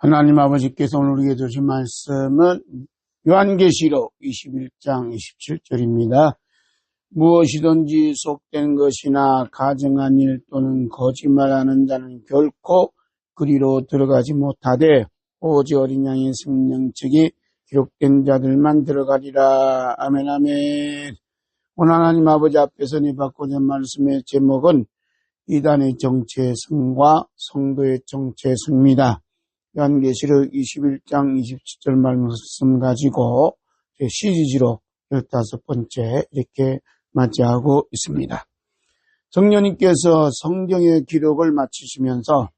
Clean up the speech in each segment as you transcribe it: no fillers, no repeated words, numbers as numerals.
하나님 아버지께서 오늘 우리에게 주신 말씀은 요한계시록 21장 27절입니다. 무엇이든지 속된 것이나 가증한 일 또는 거짓말하는 자는 결코 그리로 들어가지 못하되 오직 어린 양의 생명책이 기록된 자들만 들어가리라. 아멘 아멘. 오늘 하나님 아버지 앞에서 받고자 한 말씀의 제목은 이단의 정체의 승과 성도의 정체의 승입니다. 요한계시록 21장 27절 말씀 가지고 시리즈로 15번째 이렇게 맞이하고 있습니다. 성령님께서 성경의 기록을 마치시면서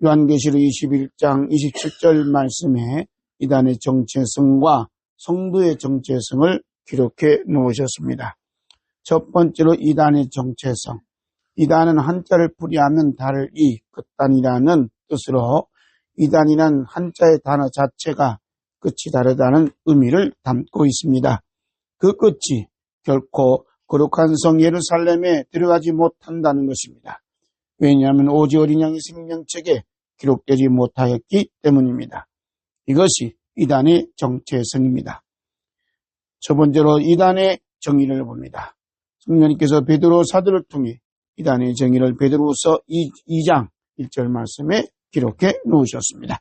요한계시록 21장 27절 말씀에 이단의 정체성과 성도의 정체성을 기록해 놓으셨습니다. 첫 번째로 이단의 정체성. 이단은 한자를 풀이하면 달이 끝단이라는 뜻으로 이단이란 한자의 단어 자체가 끝이 다르다는 의미를 담고 있습니다. 그 끝이 결코 거룩한 성 예루살렘에 들어가지 못한다는 것입니다. 왜냐하면 오직 어린 양의 생명책에 기록되지 못하였기 때문입니다. 이것이 이단의 정체성입니다. 첫 번째로 이단의 정의를 봅니다. 성령님께서 베드로 사도를 통해 이단의 정의를 베드로후서 2장 1절 말씀에 기록해 놓으셨습니다.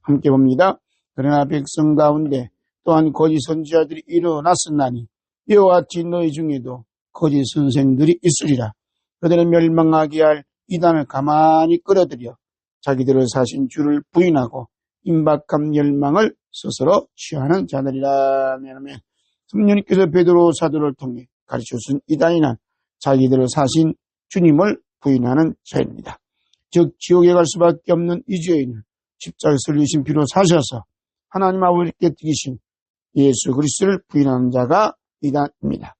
함께 봅니다. 그러나 백성 가운데 또한 거짓 선지자들이 일어났으나니 이와 같이 너희 중에도 거짓 선생들이 있으리라. 그들은 멸망하게 할 이단을 가만히 끌어들여 자기들을 사신 주를 부인하고 임박한 멸망을 스스로 취하는 자들이라. 성령님께서 베드로 사도를 통해 가르쳐준 이단이란 자기들을 사신 주님을 부인하는 자입니다. 즉 지옥에 갈 수밖에 없는 이 죄인을 십자가에서 흘리신 피로 사셔서 하나님 아버지께 드리신 예수 그리스도를 부인하는 자가 이단입니다.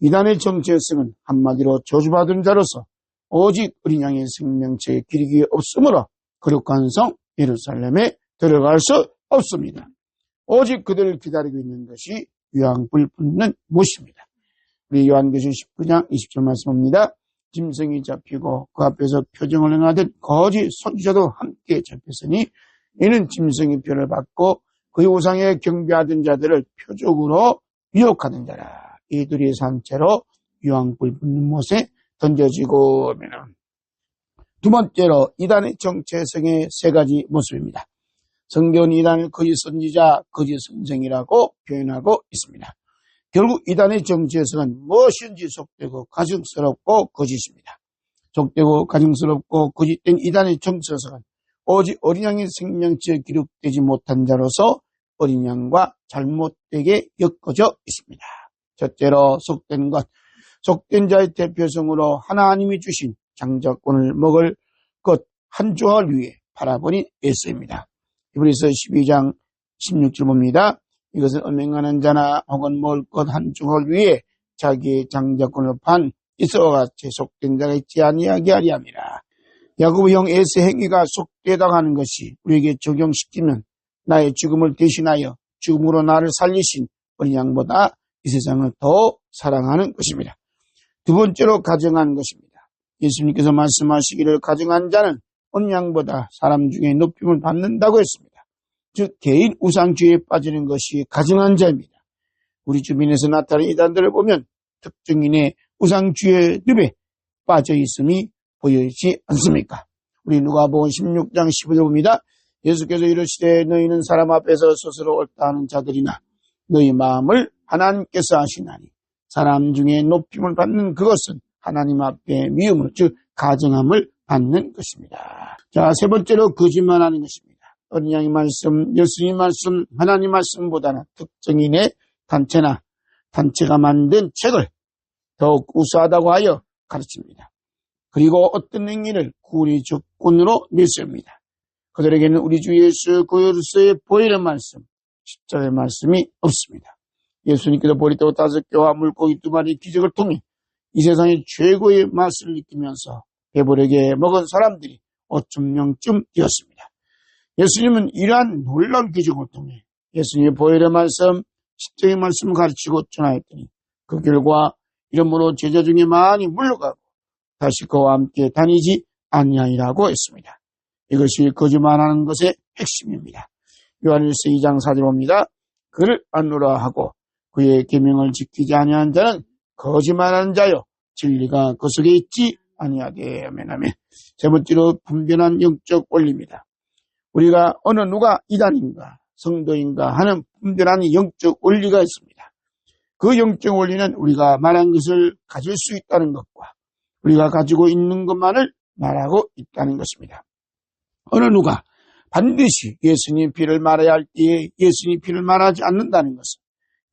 이단의 정체성은 한마디로 저주받은 자로서 오직 어린 양의 생명체에 기록이 없으므로 거룩한 성 예루살렘에 들어갈 수 없습니다. 오직 그들을 기다리고 있는 것이 유황불 붙는 못입니다. 우리 요한계시록 19장 20절 말씀입니다. 짐승이 잡히고 그 앞에서 표정을 행하듯 거짓 선지자도 함께 잡혔으니 이는 짐승의 표를 받고 그의 우상에 경배하던 자들을 표적으로 유혹하던 자라. 이들이 산채로 유황불 붙는 못에 던져지고. 두 번째로 이단의 정체성의 세 가지 모습입니다. 성경은 이단을 거짓 선지자, 거짓 선생이라고 표현하고 있습니다. 결국 이단의 정체성은 무엇인지 속되고 가증스럽고 거짓입니다. 속되고 가증스럽고 거짓된 이단의 정체성은 오직 어린 양의 생명체에 기록되지 못한 자로서 어린 양과 잘못되게 엮어져 있습니다. 첫째로 속된 것, 속된 자의 대표성으로 하나님이 주신 장자권을 먹을 것 한 조각 위에 바라보니 에서입니다. 히브리서 12장 16절 봅니다. 이것은 음행하는 자나 혹은 먹을 것 한 조각 위에 자기의 장자권을 판 이서와 같이 속된 자가 있지 아니하게 하리 함이라. 야고보형 에세 행위가 속되다고 하는 것이 우리에게 적용시키면 나의 죽음을 대신하여 죽음으로 나를 살리신 어린 양보다 이 세상을 더 사랑하는 것입니다. 두 번째로 가증한 것입니다. 예수님께서 말씀하시기를 가증한 자는 어린 양보다 사람 중에 높임을 받는다고 했습니다. 즉 개인 우상주의에 빠지는 것이 가증한 자입니다. 우리 주변에서 나타나는 이단들을 보면 특정인의 우상주의의 늪에 빠져 있음이 보이지 않습니까? 우리 누가복음 16장 15절 봅니다. 예수께서 이르시되 너희는 사람 앞에서 스스로 옳다 하는 자들이나 너희 마음을 하나님께서 아시나니 사람 중에 높임을 받는 그것은 하나님 앞에 미움을 즉 가증함을 받는 것입니다. 자, 세 번째로 거짓말하는 것입니다. 어린 양의 말씀, 예수님 말씀, 하나님 말씀보다는 특정인의 단체가 만든 책을 더욱 우수하다고 하여 가르칩니다. 그리고 어떤 행위를 구원의 조건으로 내세웁니다. 그들에게는 우리 주 예수 그리스도의 보혈의 말씀, 십자가의 말씀이 없습니다. 예수님께서 보리떡 5개와 물고기 2마리 기적을 통해 이 세상의 최고의 맛을 느끼면서 배부르게 먹은 사람들이 5,000명쯤 되었습니다. 예수님은 이러한 놀라운 기적을 통해 예수님의 보혈의 말씀, 십자가의 말씀을 가르치고 전하였더니 그 결과 이러므로 제자 중에 많이 물러가고 다시 그와 함께 다니지 아니하리라고 했습니다. 이것이 거짓말하는 것의 핵심입니다. 요한일서 2장 4절 봅니다. 그를 안노라 하고 그의 계명을 지키지 아니한 자는 거짓말하는 자요 진리가 그 속에 있지 아니하되. 아멘. 아멘. 세 번째로 분별한 영적 원리입니다. 우리가 어느 누가 이단인가 성도인가 하는 분별한 영적 원리가 있습니다. 그 영적 원리는 우리가 말한 것을 가질 수 있다는 것과 우리가 가지고 있는 것만을 말하고 있다는 것입니다. 어느 누가 반드시 예수님 피를 말해야 할 때에 예수님 피를 말하지 않는다는 것은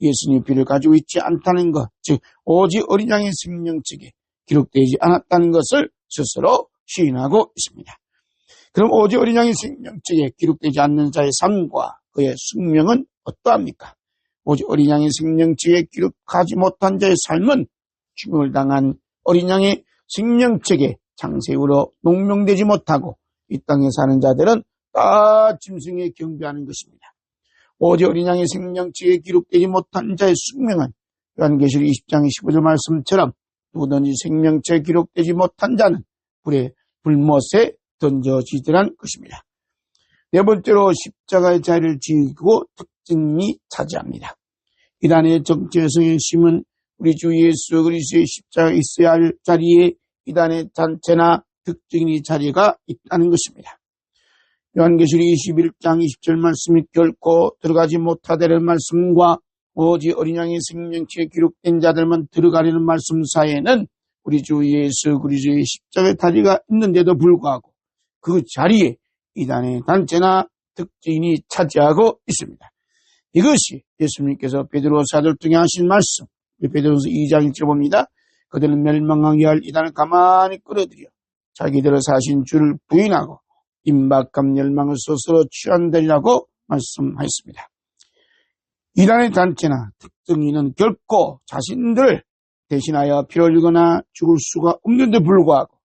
예수님 피를 가지고 있지 않다는 것, 즉 오직 어린 양의 생명책에 기록되지 않았다는 것을 스스로 시인하고 있습니다. 그럼 오직 어린 양의 생명책에 기록되지 않는 자의 삶과 그의 숙명은 어떠합니까? 오직 어린 양의 생명책에 기록하지 못한 자의 삶은 죽음을 당한 어린 양의 생명책에 장세후로 농명되지 못하고 이 땅에 사는 자들은 다 짐승에 경배하는 것입니다. 오직 어린 양의 생명책에 기록되지 못한 자의 숙명은 요한계시록 20장 15절 말씀처럼 누구든지 생명책에 기록되지 못한 자는 불못에 던져지더란 것입니다. 네 번째로 십자가의 자리를 지키고 특징이 차지합니다. 이단의 정체성의 힘은 우리 주 예수 그리스도의 십자가에 있어야 할 자리에 이단의 단체나 특징이 자리가 있다는 것입니다. 요한계시록 21장 20절 말씀이 결코 들어가지 못하다는 말씀과 오직 어린 양의 생명책에 기록된 자들만 들어가려는 말씀 사이에는 우리 주 예수 그리스도의 십자가의 다리가 있는데도 불구하고 그 자리에 이단의 단체나 특징이 차지하고 있습니다. 이것이 예수님께서 베드로 사도를 통해 하신 말씀, 베드로서 2장 1절 봅니다. 그들은 멸망하게 할 이단을 가만히 끌어들여 자기들의 사신 주를 부인하고 임박한 멸망을 스스로 취한다리라고 말씀하였습니다. 이단의 단체나 특징이는 결코 자신들을 대신하여 피를 흘리거나 죽을 수가 없는데 불구하고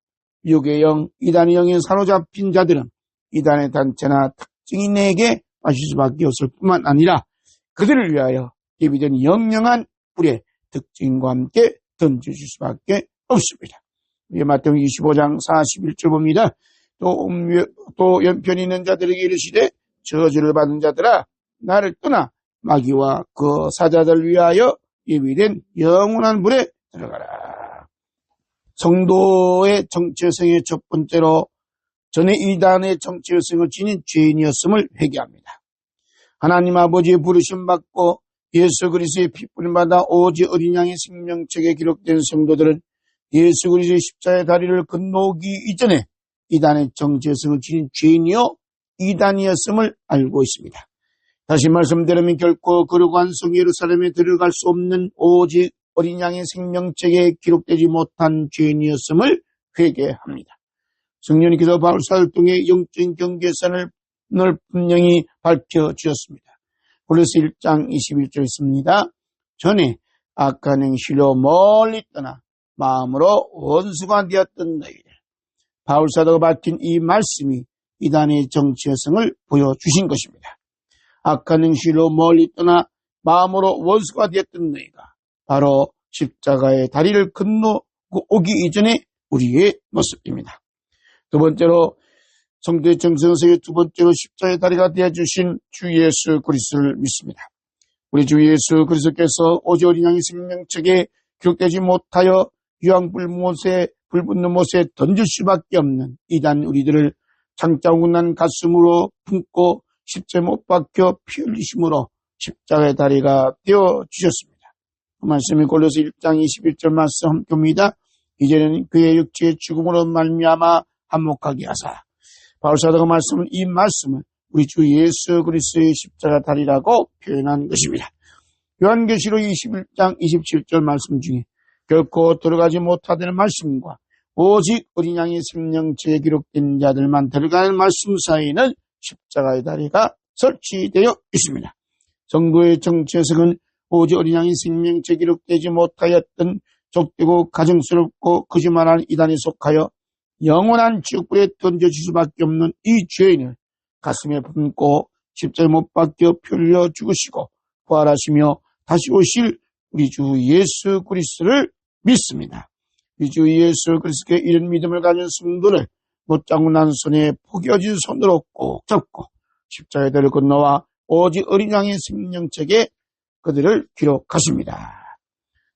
유혹의 영, 이단의 영에 사로잡힌 자들은 이단의 단체나 특징인에게 빠질 수밖에 없을 뿐만 아니라 그들을 위하여 예비된 영영한 불의 특징과 함께 던져줄 수밖에 없습니다. 마태복음 25장 41절 봅니다. 또 연편이 있는 자들에게 이르시되 저주를 받은 자들아 나를 떠나 마귀와 그 사자들 위하여 예비된 영원한 불에 들어가라. 성도의 정체성의 첫 번째로 전에 이단의 정체성을 지닌 죄인이었음을 회개합니다. 하나님 아버지의 부르심 받고 예수 그리스도의 핏부림 받아 오직 어린 양의 생명책에 기록된 성도들은 예수 그리스도의 십자가의 다리를 건너오기 이전에 이단의 정체성을 지닌 죄인이요 이단이었음을 알고 있습니다. 다시 말씀드리면 결코 거룩한 성 예루살렘에 들어갈 수 없는 오직 어린 양의 생명책에 기록되지 못한 죄인이었음을 회개합니다. 성령님께서 바울사를 통해 영적인 경계선을 분명히 밝혀주셨습니다. 골로새 1장 21절 있습니다. 전에 악한 행실로 멀리 떠나 마음으로 원수가 되었던 너희들. 바울사도가 밝힌 이 말씀이 이단의 정체성을 보여주신 것입니다. 악한 행실로 멀리 떠나 마음으로 원수가 되었던 너희가 바로 십자가의 다리를 건너오기 이전에 우리의 모습입니다. 두 번째로 성도의 정체성의 두 번째로 십자가의 다리가 되어주신 주 예수 그리스도를 믿습니다. 우리 주 예수 그리스도께서 오직 어린 양의 생명책에 기록되지 못하여 불붙는 못에 던질 수밖에 없는 이단 우리들을 장자운난 가슴으로 품고 십자가에 못 박혀 피 흘리심으로 십자가의 다리가 되어주셨습니다. 그 말씀이 골로새 1장 21절 말씀 함께입니다. 이제는 그의 육체의 죽음으로 말미암아 한몫하게 하사. 바울사도가 말씀은 이 말씀은 우리 주 예수 그리스도의 십자가 다리라고 표현한 것입니다. 요한계시록 21장 27절 말씀 중에 결코 들어가지 못하다는 말씀과 오직 어린 양의 생명책에 기록된 자들만 들어가는 말씀 사이에는 십자가의 다리가 설치되어 있습니다. 성도의 정체성은 오직 어린 양의 생명책에 기록되지 못하였던 족되고 가증스럽고 거짓말하는 이단에 속하여 영원한 지옥불에 던져질 수밖에 없는 이 죄인을 가슴에 품고 십자가에 못 박혀 피 흘려 죽으시고 부활하시며 다시 오실 우리 주 예수 그리스도를 믿습니다. 우리 주 예수 그리스도께 이런 믿음을 가진 성도를 못장구 난 손에 포개어진 손으로 꼭 잡고 십자가에 달려 건너와 오직 어린 양의 생명책에 그들을 기록하십니다.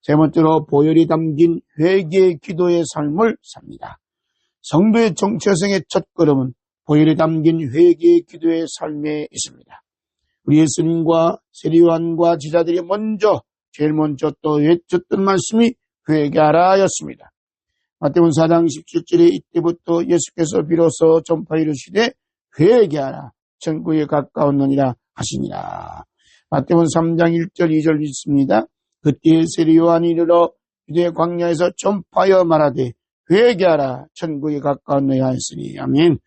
세 번째로 보혈이 담긴 회개의 기도의 삶을 삽니다. 성도의 정체성의 첫걸음은 보혈이 담긴 회개의 기도의 삶에 있습니다. 우리 예수님과 세리요한과 제자들이 제일 먼저 또 외쳤던 말씀이 회개하라 였습니다. 마태복음 4장 17절에 이때부터 예수께서 비로소 전파 이르시되 회개하라 천국에 가까웠느니라 하시니라. 마태복음 3장 1절 2절 있습니다. 그때 세리요한이 이르러 유대 광야에서 전파하여 말하되 회개하라 천국에 가까웠느니라 하였으니 아멘.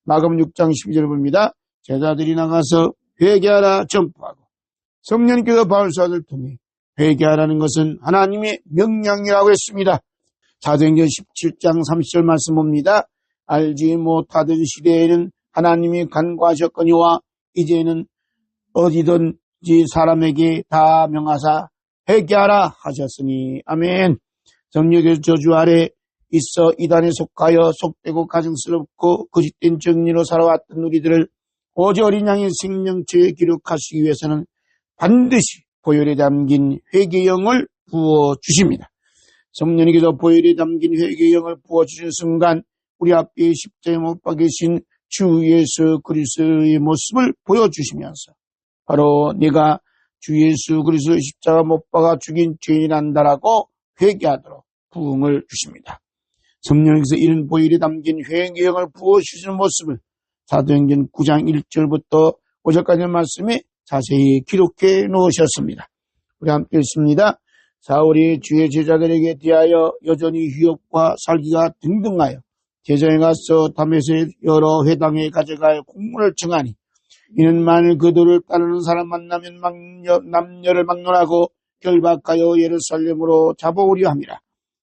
마가복음 6장 12절 봅니다. 제자들이 나가서 회개하라 전파하고 성령께서 바울사도를 통해 회개하라는 것은 하나님의 명령이라고 했습니다. 사도행전 17장 30절 말씀 봅니다. 알지 못하던 시대에는 하나님이 간과하셨거니와 이제는 어디든지 사람에게 다 명하사 회개하라 하셨으니 아멘. 정력의 저주 아래 있어 이단에 속하여 속되고 가증스럽고 거짓된 정리로 살아왔던 우리들을 오직 어린 양의 생명체에 기록하시기 위해서는 반드시 보혈에 담긴 회개영을 부어주십니다. 성령님께서 보혈에 담긴 회개영을 부어주신 순간 우리 앞에 십자가에 못 박히신 주 예수 그리스도의 모습을 보여주시면서 바로 내가 주 예수 그리스도의 십자가 못 박아 죽인 죄인이란다라고 회개하도록 부흥을 주십니다. 성령님께서 이런 보혈에 담긴 회개영을 부어주시는 모습을 사도행전 9장 1절부터 5절까지의 말씀에 자세히 기록해 놓으셨습니다. 우리 함께 읽습니다. 사울이 주의 제자들에게 대하여 여전히 휴업과 살기가 등등하여 제자에 가서 다메섹 여러 회당에 가져갈 공문을 청하니 이는 만일 그들을 따르는 사람 만나면 남녀를 막론하고 결박하여 예루살렘으로 잡아오려 함이라.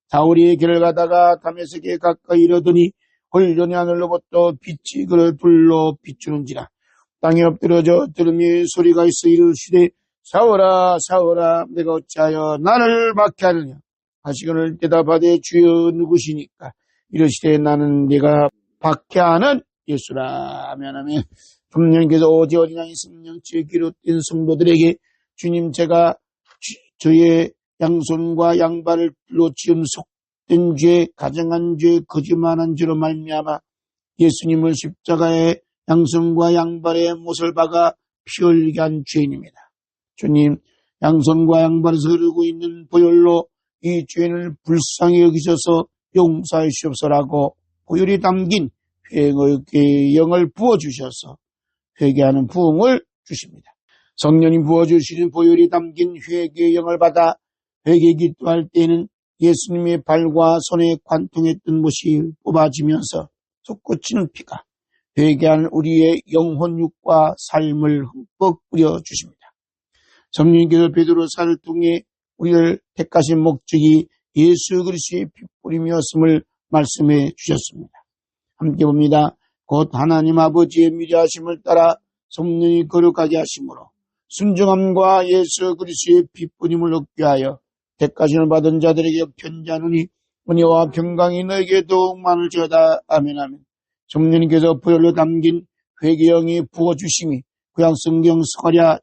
사울이 길을 가다가 다메섹에 가까이 이르더니 홀전히 하늘로부터 빛이 그를 불러 비추는지라. 땅에 엎드려져 들으니 소리가 있어 이르시되 사울아 사울아 내가 어찌하여 나를 박해하느냐 하시거늘 대답하되 주여 누구시니까 이르시되 나는 네가 박해하는 예수라. 아멘 아멘. 성령께서 오직 어린 양의 생명체에 기록된 성도들에게 주님 제가 저의 양손과 양발로 지은 속된 죄 가정한 죄 거짓말한 죄로 말미암아 예수님을 십자가에 양손과 양발에 못을 박아 피 흘리게 한 죄인입니다. 주님 양손과 양발에서 흐르고 있는 보혈로 이 죄인을 불쌍히 여기셔서 용서하시옵소서라고 보혈이 담긴 회개의 영을 부어주셔서 회개하는 부흥을 주십니다. 성령이 부어주시는 보혈이 담긴 회개의 영을 받아 회개 기도할 때는 예수님의 발과 손에 관통했던 못이 뽑아지면서 솟구치는 피가 회개하는 우리의 영혼육과 삶을 흠뻑 뿌려주십니다. 성령께서 베드로사를 통해 우리를 택하신 목적이 예수 그리스도의 핏뿌림이었음을 말씀해 주셨습니다. 함께 봅니다. 곧 하나님 아버지의 미리하심을 따라 성령이 거룩하게 하심으로 순종함과 예수 그리스도의 핏뿌림을 얻게 하여 택하심을 받은 자들에게 편지하노니 은혜와 평강이 너에게 더욱 많을지어다. 아멘 아멘. 성령님께서 보혈로 담긴 회개영이 부어주심이 구약 성경 스가랴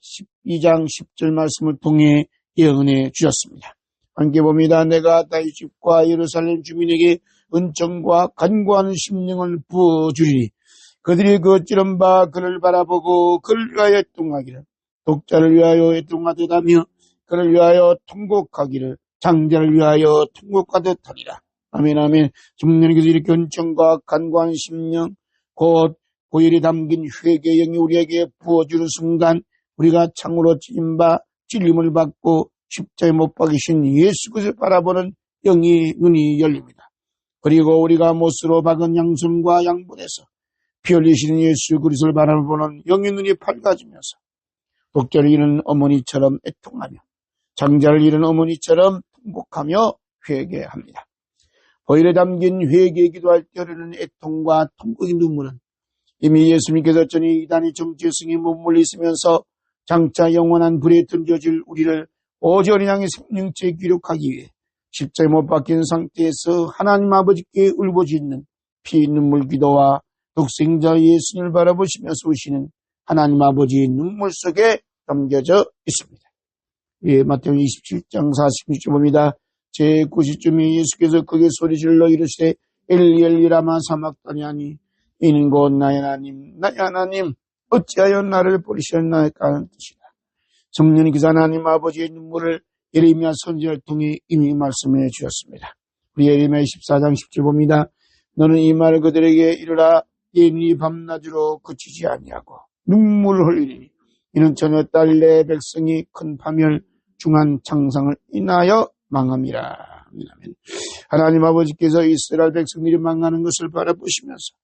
12장 10절 말씀을 통해 예언해 주셨습니다. 함께 봅니다. 내가 다윗 집과 예루살렘 주민에게 은총과 간구하는 심령을 부어주리니 그들이 그 어찌런 바 그를 바라보고 그를 위하여 애통하기를 독자를 위하여 애통하듯하며 그를 위하여 통곡하기를 장자를 위하여 통곡하듯 하리라. 아멘 아멘. 성령님께서 이렇게 은총과 간구하는 심령 곧 보혈이 담긴 회개의 영이 우리에게 부어주는 순간 우리가 창으로 찢은 찔림을 받고 십자가에 못 박이신 예수 그리스도를 바라보는 영의 눈이 열립니다. 그리고 우리가 못으로 박은 양손과 양발에서 피 흘리시는 예수 그리스도를 바라보는 영의 눈이 밝아지면서 독자를 잃은 어머니처럼 애통하며 장자를 잃은 어머니처럼 통곡하며 회개합니다. 보혈에 담긴 회개에 기도할 때 흐르는 애통과 통곡의 눈물은 이미 예수님께서 전에 이단의 정체성에 머물리시면서 장차 영원한 불에 던져질 우리를 오직 어린 양의 생명체에 기록하기 위해 십자가에 못 박힌 상태에서 하나님 아버지께 울부짖는 피 눈물 기도와 독생자 예수님을 바라보시면서 우시는 하나님 아버지의 눈물 속에 담겨져 있습니다. 예, 마태복음 27장 46절 봅니다. 제9시쯤에 예수께서 크게 소리질러 이르시되 엘리 엘리 라마 사막다니 하니 이는 곧 나의 하나님 나의 하나님 어찌하여 나를 버리셨나이까 하는 뜻이다. 성령님께서 하나님 아버지의 눈물을 예레미야 선지자를 통해 이미 말씀해 주셨습니다. 우리 예레미야 14장 10절 봅니다. 너는 이 말을 그들에게 이르라. 네 눈이 밤낮으로 그치지 아니하고 눈물을 흘리니 이는 전혀 딸내 백성이 큰 파멸 중한 창상을 인하여 망함이라. 하나님 아버지께서 이스라엘 백성들이 망하는 것을 바라보시면서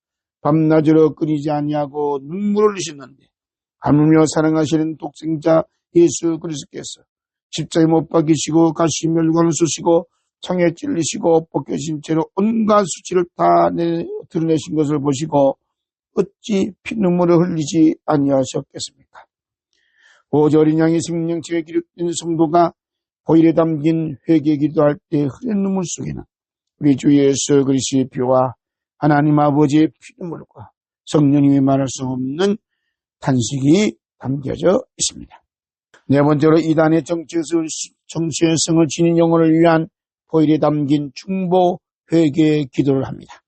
밤낮으로 끊이지 아니하고 눈물을 흘리셨는데 하물며 사랑하시는 독생자 예수 그리스도께서 십자가에 못 박히시고 가시 멸관을 쑤시고 창에 찔리시고 벗겨진 채로 온갖 수치를 다 드러내신 것을 보시고 어찌 피눈물을 흘리지 아니하셨겠습니까? 오직 어린 양의 생명책에 기록된 성도가 보일에 담긴 회개 기도할 때 흐른 눈물 속에는 우리 주 예수 그리스도의 피와 하나님 아버지의 피눈물과 성령님이 말할 수 없는 탄식이 담겨져 있습니다. 네 번째로 이단의 정체성을 지닌 영혼을 위한 보일에 담긴 중보 회개 기도를 합니다.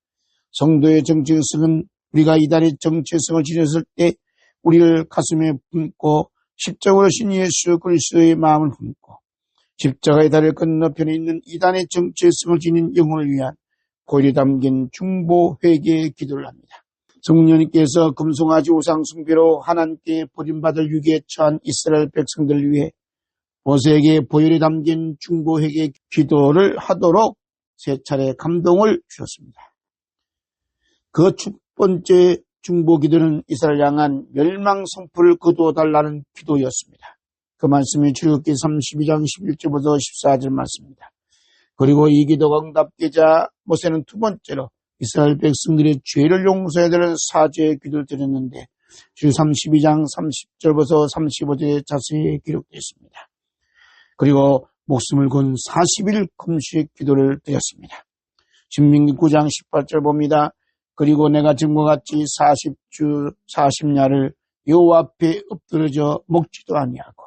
성도의 정체성은 우리가 이단의 정체성을 지녔을 때 우리를 가슴에 품고 십자가로 신 예수 그리스도의 마음을 품고 십자가의 다리 건너편에 있는 이단의 정체성을 지닌 영혼을 위한 보일에 담긴 중보 회개 기도를 합니다. 성령님께서 금송아지 우상 숭배로 하나님께 버림받을 위기에 처한 이스라엘 백성들을 위해 모세에게 보혈에 담긴 중보 회개 기도를 하도록 세 차례 감동을 주셨습니다. 그 첫 번째 중보 기도는 이스라엘 향한 멸망 선포를 거두어달라는 기도였습니다. 그 말씀이 출애굽기 32장 11절부터 14절 말씀입니다. 그리고 이 기도가 응답되자 모세는 두 번째로 이스라엘 백성들의 죄를 용서해야 되는 사죄의 기도를 드렸는데 출애굽기 32장 30절부터 35절에 자세히 기록되어 있습니다. 그리고 목숨을 건 40일 금식 기도를 드렸습니다. 신명기 9장 18절 봅니다. 그리고 내가 지금과 같이 40주 40야를 여호와 앞에 엎드러져 먹지도 아니하고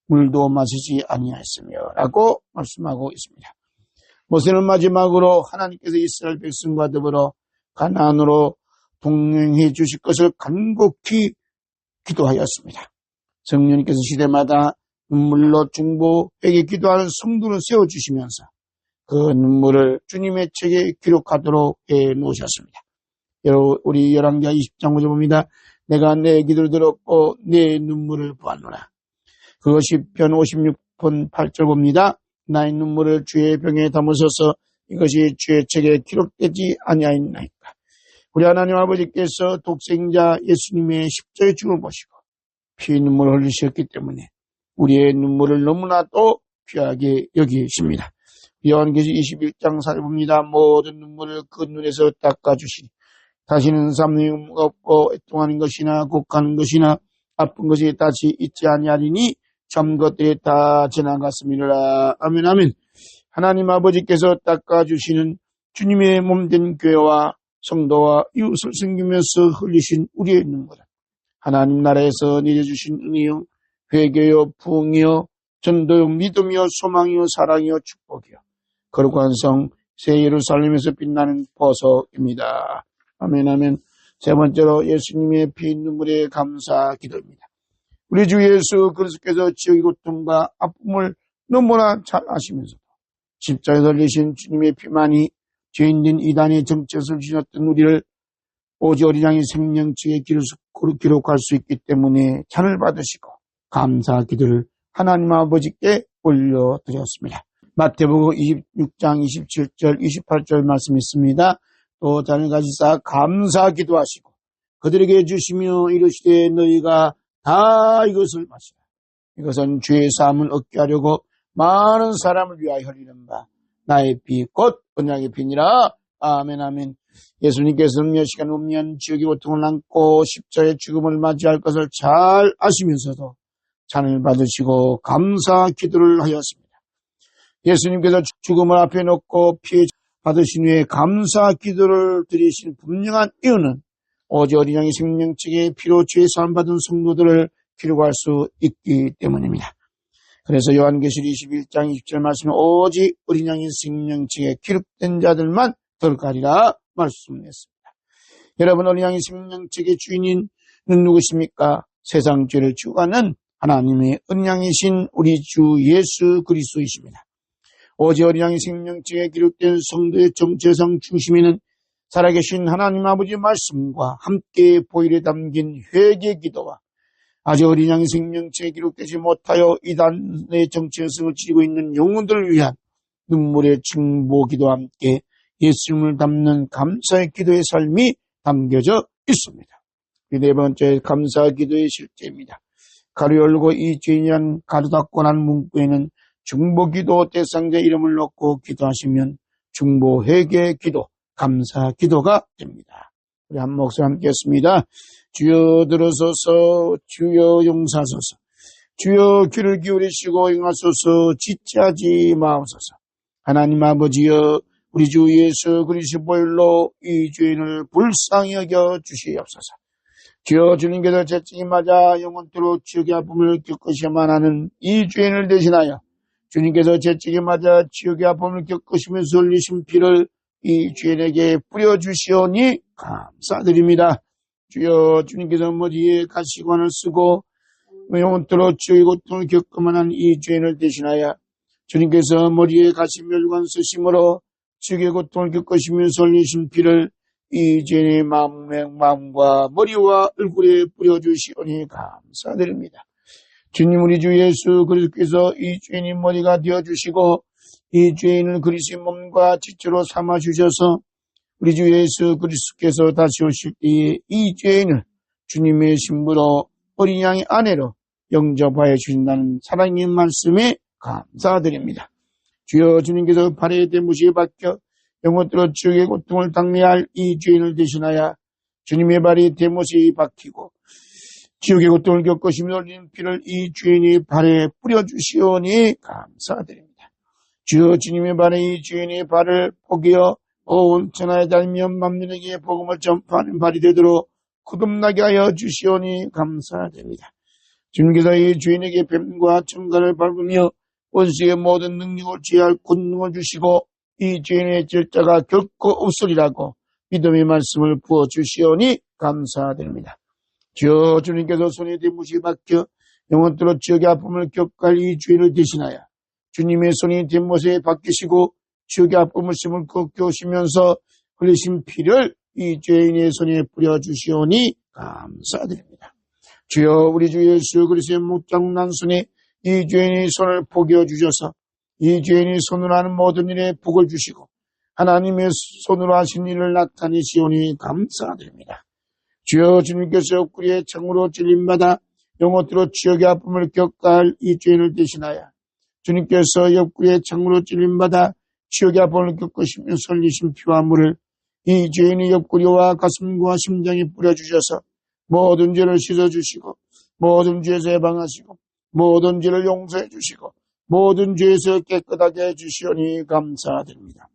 물도 마시지 아니하였으며 라고 말씀하고 있습니다. 모세는 마지막으로 하나님께서 이스라엘 백성과 더불어 가나안으로 동행해 주실 것을 간곡히 기도하였습니다. 성령님께서 시대마다 눈물로 중보 회개 기도하는 성도를 세워주시면서 그 눈물을 주님의 책에 기록하도록 해놓으셨습니다. 우리 열왕기하 20장 5절 봅니다. 내가 내 기도를 들었고 내 눈물을 보았노라. 그것이 편 56편 8절 봅니다. 나의 눈물을 주의 병에 담으소서 이것이 주의 책에 기록되지 아니하였나이까. 우리 하나님 아버지께서 독생자 예수님의 십자가의 죽음을 보시고 피 눈물을 흘리셨기 때문에 우리의 눈물을 너무나도 귀하게 여기십니다. 요한계시 21장 4절 봅니다. 모든 눈물을 그 눈에서 닦아주시니 다시는 삼림 없고 애통하는 것이나 곡하는 것이나 아픈 것이 다시 있지 아니하리니 참 것들이 다 지나갔음이라. 아멘 아멘. 하나님 아버지께서 닦아주시는 주님의 몸된 교회와 성도와 이웃을 섬기면서 흘리신 우리의 눈물은 하나님 나라에서 내려주신 은혜요 회개요 부흥이요 전도요 믿음이요 소망이요 사랑이요 축복이요 거룩한 성 새 예루살렘에서 빛나는 보석입니다. 아멘 아멘. 세 번째로 예수님의 피 눈물의 감사 기도입니다. 우리 주 예수 그리스도께서 지옥의 고통과 아픔을 너무나 잘 아시면서 십자가에 달리신 주님의 피만이 죄인된 이단의 정체성을 지녔던 우리를 오직 어린 양의 생명책에 기록할 수 있기 때문에 찬을 받으시고 감사 기도를 하나님 아버지께 올려드렸습니다. 마태복음 26장 27절 28절 말씀 있습니다. 또 잔을 가지사 감사 기도하시고 그들에게 주시며 이르시되 너희가 다 이것을 마시라. 이것은 죄의 사함을 얻게 하려고 많은 사람을 위하여 흘리는 바 나의 피 곧 언약의 피니라. 아멘 아멘. 예수님께서는 몇 시간 후면 지옥의 고통을 안고 십자가의 죽음을 맞이할 것을 잘 아시면서도 잔을 받으시고 감사 기도를 하였습니다. 예수님께서 죽음을 앞에 놓고 피의 받으신 후에 감사 기도를 드리신 분명한 이유는 오직 어린 양의 생명책의 피로 죄 사함 받은 성도들을 기록할 수 있기 때문입니다. 그래서 요한계시록 21장 20절 말씀에 오직 어린 양의 생명책에 기록된 자들만 들어가리라 말씀했습니다. 여러분, 어린 양의 생명책의 주인은 누구십니까? 세상 죄를 주관하는 하나님의 어린 양이신 우리 주 예수 그리스도이십니다. 오직 어린 양의 생명책에 기록된 성도의 정체성 중심에는 살아계신 하나님 아버지 말씀과 함께 보일에 담긴 회개 기도와 아직 어린 양의 생명책에 기록되지 못하여 이단의 정체성을 지니고 있는 영혼들을 위한 눈물의 증보 기도와 함께 예수님을 담는 감사의 기도의 삶이 담겨져 있습니다. 네 번째 감사 기도의 실제입니다. 가로 열고 이 죄인이란 가로 닫고 난 문구에는 중보기도 대상자 이름을 넣고 기도하시면 중보 회개 기도, 감사 기도가 됩니다. 우리 한 목소리 함께 했습니다. 주여 들으소서, 주여 용서하소서, 주여 귀를 기울이시고 응하소서, 지체하지 마옵소서. 하나님 아버지여, 우리 주 예수 그리스도의 보혈로 이 죄인을 불쌍히 여겨 주시옵소서. 주여 주님께서 채찍이 맞아 영원토록 지옥의 아픔을 겪으셔야만 하는 이 죄인을 대신하여 주님께서 채찍이 맞아 지옥의 아픔을 겪으시면서 흘리신 피를 이 죄인에게 뿌려주시오니 감사드립니다. 주여 주님께서 머리에 가시관을 쓰고 영원토록 지옥의 고통을 겪으만 한 이 죄인을 대신하여 주님께서 머리에 가시멸관 쓰심으로 지옥의 고통을 겪으시면서 흘리신 피를 이 죄인의 마음과 머리와 얼굴에 뿌려주시오니 감사드립니다. 주님, 우리 주 예수 그리스도께서 이 죄인의 머리가 되어주시고 이 죄인을 그리스도의 몸과 지체로 삼아주셔서 우리 주 예수 그리스도께서 다시 오실 때에 이 죄인을 주님의 신부로 어린 양의 아내로 영접하여 주신다는 사랑의 말씀에 감사드립니다. 주여 주님께서 발에 대무시에 박혀 영혼들로 지옥의 고통을 당해할 이 죄인을 대신하여 주님의 발이 대못이 박히고 지옥의 고통을 겪으시며 흘린 피를 이 죄인의 발에 뿌려주시오니 감사드립니다. 주여 주님의 발에 이 죄인의 발을 포개어 온 천하에 달며 만민에게 복음을 전파하는 발이 되도록 거듭나게 하여 주시오니 감사드립니다. 주님께서 이 죄인에게 뱀과 청가를 밟으며 원수의 모든 능력을 제할 권능을 주시고 이 죄인의 절자가 결코 없으리라고 믿음의 말씀을 부어주시오니 감사드립니다. 주여 주님께서 손에 대무시 박혀 영원토록 지옥의 아픔을 겪을 이 죄인을 대신하여 주님의 손이 대못에 박히시고 지옥의 아픔을 심을 겪으시면서 흘리신 피를 이 죄인의 손에 뿌려주시오니 감사드립니다. 주여 우리 주 예수 그리스도의 목장난 손에 이 죄인의 손을 포개어 주셔서 이 죄인이 손으로 하는 모든 일에 복을 주시고 하나님의 손으로 하신 일을 나타내시오니 감사드립니다. 주여 주님께서 옆구리에 창으로 찔림받아 영혼토록 지옥의 아픔을 겪을 이 죄인을 대신하여 주님께서 옆구리에 창으로 찔림받아 지옥의 아픔을 겪으시며 설리신 피와 물을 이 죄인의 옆구리와 가슴과 심장에 뿌려주셔서 모든 죄를 씻어주시고 모든 죄에서 해방하시고 모든 죄를 용서해 주시고 모든 죄에서 깨끗하게 해주시오니 감사드립니다.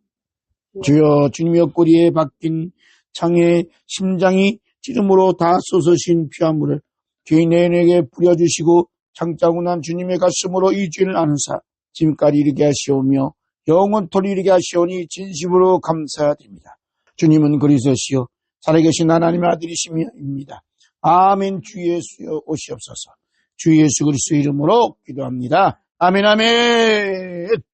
주여 주님의 옆구리에 박힌 창에 심장이 찌름으로 다 쏟으신 피와 물을 죄인에게 뿌려주시고 창자고 난 주님의 가슴으로 이 죄를 아는사 지금까지 이르게 하시오며 영원토록 이르게 하시오니 진심으로 감사드립니다. 주님은 그리스도시요 살아계신 하나님의 아들이심입니다. 아멘. 주 예수여 오시옵소서. 주 예수 그리스도 이름으로 기도합니다. 아멘 아멘.